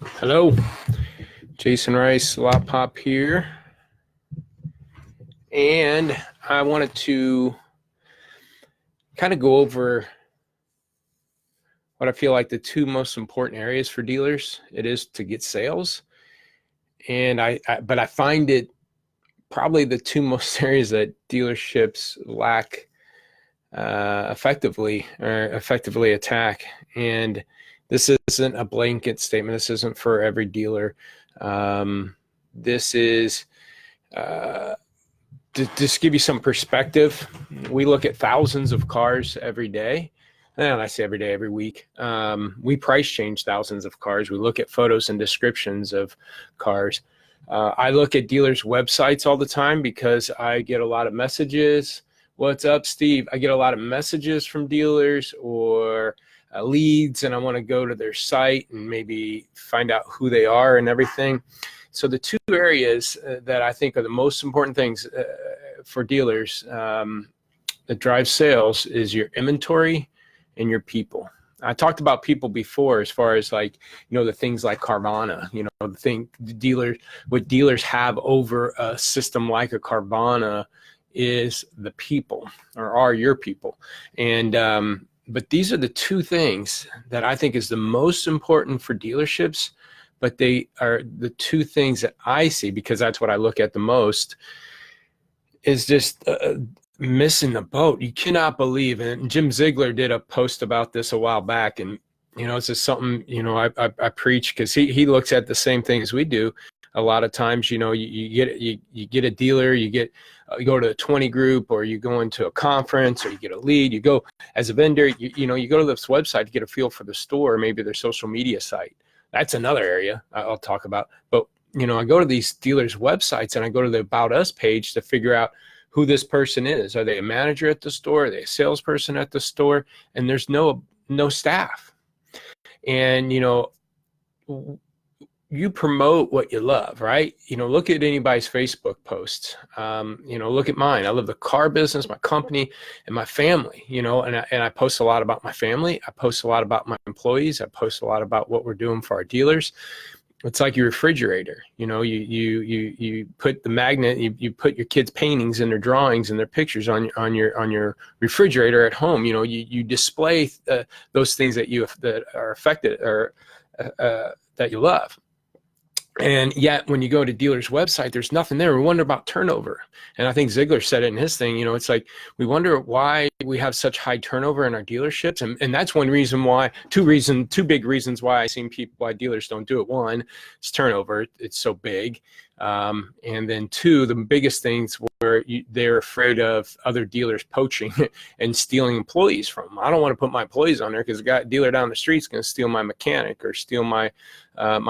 Hello, Jasen Rice, Lotpop here, and I wanted to kind of go over what I feel like the two most important areas for dealers. It is to get sales, and but I find it probably the two most areas that dealerships lack effectively attack. And this isn't a blanket statement. This isn't for every dealer. This is to just give you some perspective. We look at thousands of cars every day. And I say every day, every week. We price change thousands of cars. We look at photos and descriptions of cars. I look at dealers' websites all the time because I get a lot of messages. What's up, Steve? I get a lot of messages from dealers or leads, and I want to go to their site and maybe find out who they are and everything. So the two areas that I think are the most important things for dealers that drive sales is your inventory and your people. I talked about people before, as far as like, the things like Carvana, what dealers have over a system like a Carvana is the people, or are your people. And but these are the two things that I think is the most important for dealerships, but they are the two things that I see, because that's what I look at the most, is just missing the boat. You cannot believe, and Jim Ziegler did a post about this a while back, and it's just something I preach, because he looks at the same thing as we do. A lot of times, you get a dealer, you go to a 20 group, or you go into a conference, or you get a lead, you go as a vendor, you go to this website to get a feel for the store, maybe their social media site. That's another area I'll talk about. But, I go to these dealers' websites, and I go to the About Us page to figure out who this person is. Are they a manager at the store? Are they a salesperson at the store? And there's no staff. And, you promote what you love, right? Look at anybody's Facebook posts. Look at mine. I love the car business, my company, and my family, and I post a lot about my family. I post a lot about my employees. I post a lot about what we're doing for our dealers. It's like your refrigerator. You put the magnet, you put your kids' paintings and their drawings and their pictures on your refrigerator at home. You display those things that are affected, or that you love. And yet, when you go to dealers' website, there's nothing there. We wonder about turnover. And I think Ziegler said it in his thing, it's like, we wonder why we have such high turnover in our dealerships. And that's one reason why, two big reasons why I see why dealers don't do it. One, it's turnover. It's so big. And then two, the biggest things where they're afraid of other dealers poaching and stealing employees from them. I don't want to put my employees on there, because a dealer down the street is going to steal my mechanic or steal my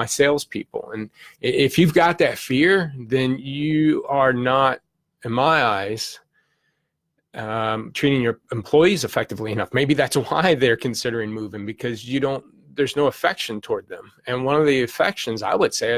salespeople. And if you've got that fear, then you are not, in my eyes, treating your employees effectively enough. Maybe that's why they're considering moving, because there's no affection toward them. And one of the affections, I would say,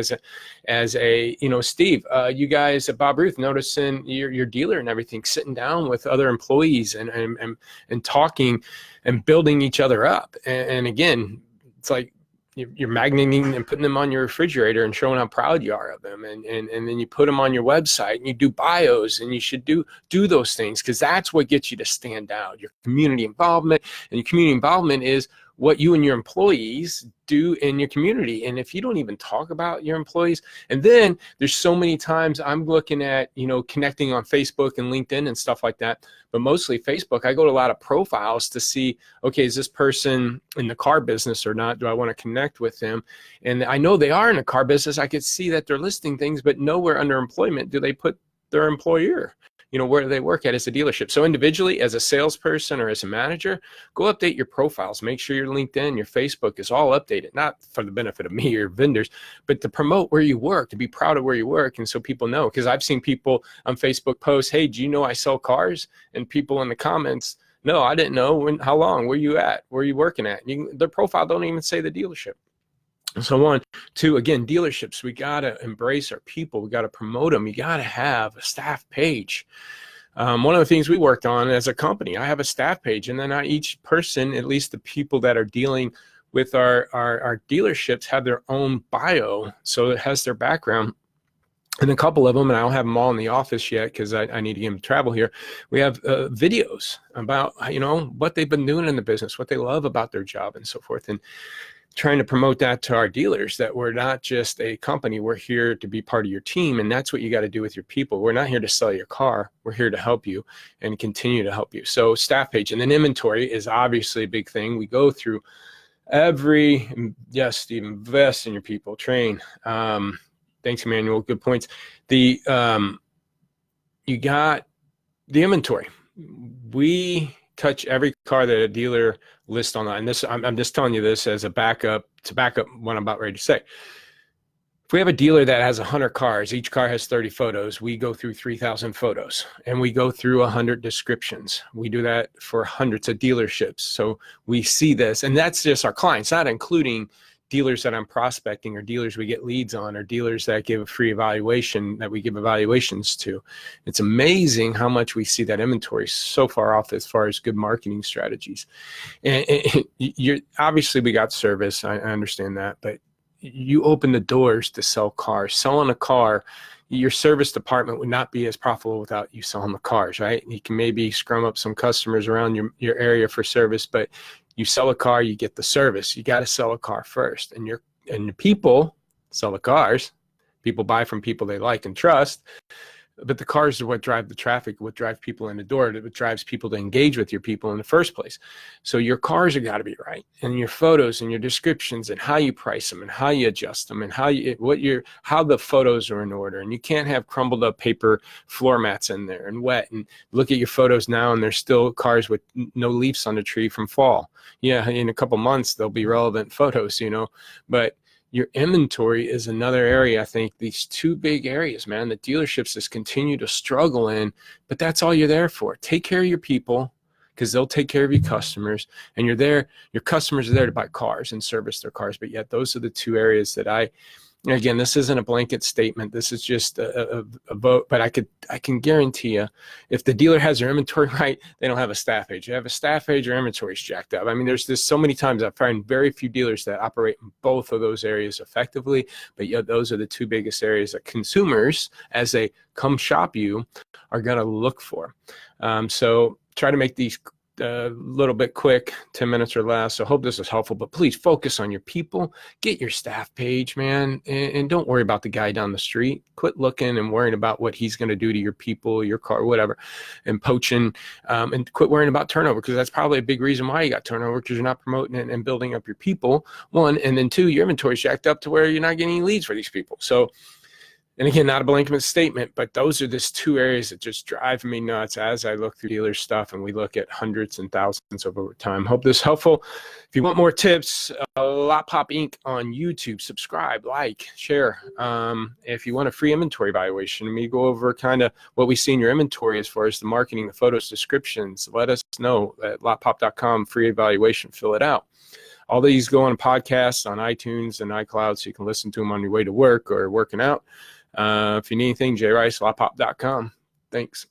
as a Steve, you guys at Bob Ruth, noticing your dealer and everything, sitting down with other employees and talking and building each other up. And again, it's like you're magneting and putting them on your refrigerator and showing how proud you are of them. And then you put them on your website and you do bios, and you should do those things, because that's what gets you to stand out. Your community involvement, and your community involvement is what you and your employees do in your community. And if you don't even talk about your employees, and then there's so many times I'm looking at, connecting on Facebook and LinkedIn and stuff like that, but mostly Facebook, I go to a lot of profiles to see, okay, is this person in the car business or not? Do I want to connect with them? And I know they are in the car business. I could see that they're listing things, but nowhere under employment do they put their employer. Where do they work at as a dealership? So individually, as a salesperson or as a manager, go update your profiles. Make sure your LinkedIn, your Facebook is all updated, not for the benefit of me or vendors, but to promote where you work, to be proud of where you work. And so people know, because I've seen people on Facebook post, hey, do you know I sell cars? And people in the comments, no, I didn't know. How long? Where you at? Where are you working at? Their profile don't even say the dealership. So one, two, again, dealerships, we got to embrace our people. We got to promote them. You got to have a staff page. One of the things we worked on as a company, I have a staff page, and then each person, at least the people that are dealing with our dealerships have their own bio. So it has their background. And a couple of them, and I don't have them all in the office yet because I need to get them to travel here. We have videos about, what they've been doing in the business, what they love about their job and so forth. And trying to promote that to our dealers, that we're not just a company, we're here to be part of your team. And that's what you got to do with your people. We're not here to sell your car. We're here to help you and continue to help you. So staff page, and then inventory is obviously a big thing. We go through yes, Steve, invest in your people, train. Thanks, Emmanuel. Good points. You got the inventory. We touch every car that a dealer lists online. And this, I'm just telling you this as a backup to back up what I'm about ready to say. If we have a dealer that has 100 cars, each car has 30 photos, we go through 3,000 photos and we go through 100 descriptions. We do that for hundreds of dealerships. So we see this, and that's just our clients, not including dealers that I'm prospecting or dealers we get leads on or dealers that give a free evaluation that we give evaluations to. It's amazing how much we see that inventory so far off as far as good marketing strategies. And you're obviously we got service. I understand that, but you open the doors to sell cars. Selling a car, your service department would not be as profitable without you selling the cars, right? You can maybe scrum up some customers around your area for service, but you sell a car, you get the service. You got to sell a car first, and the people sell the cars. People buy from people they like and trust, but the cars are what drive the traffic, what drive people in the door, what drives people to engage with your people in the first place. So your cars have got to be right, and your photos and your descriptions and how you price them and how you adjust them and how the photos are in order. And you can't have crumbled up paper floor mats in there and wet. And look at your photos now, and there's still cars with no leaves on the tree from fall. Yeah, in a couple months they'll be relevant photos, but your inventory is another area. I think these two big areas, man, the dealerships just continue to struggle in, but that's all you're there for. Take care of your people because they'll take care of your customers, and your customers are there to buy cars and service their cars. But yet those are the two areas that again, this isn't a blanket statement. This is just a vote, but I can guarantee you, if the dealer has their inventory right, they don't have a staff page. They have a staff page, or inventory's jacked up. I mean, there's so many times I find very few dealers that operate in both of those areas effectively, but yet those are the two biggest areas that consumers, as they come shop you, are going to look for. So try to make these a little bit quick, 10 minutes or less. So I hope this is helpful, but please focus on your people, get your staff page, man. And don't worry about the guy down the street. Quit looking and worrying about what he's going to do to your people, your car, whatever, and poaching, and quit worrying about turnover, because that's probably a big reason why you got turnover, because you're not promoting it and building up your people, one, and then two, your inventory's jacked up to where you're not getting any leads for these people. So, and again, not a blanket statement, but those are just two areas that just drive me nuts as I look through dealer stuff, and we look at hundreds and thousands over time. Hope this is helpful. If you want more tips, Lotpop Inc. on YouTube, subscribe, like, share. If you want a free inventory evaluation, we go over kind of what we see in your inventory as far as the marketing, the photos, descriptions. Let us know at lotpop.com, free evaluation, fill it out. All these go on podcasts on iTunes and iCloud, so you can listen to them on your way to work or working out. If you need anything, jrice, lotpop.com. Thanks.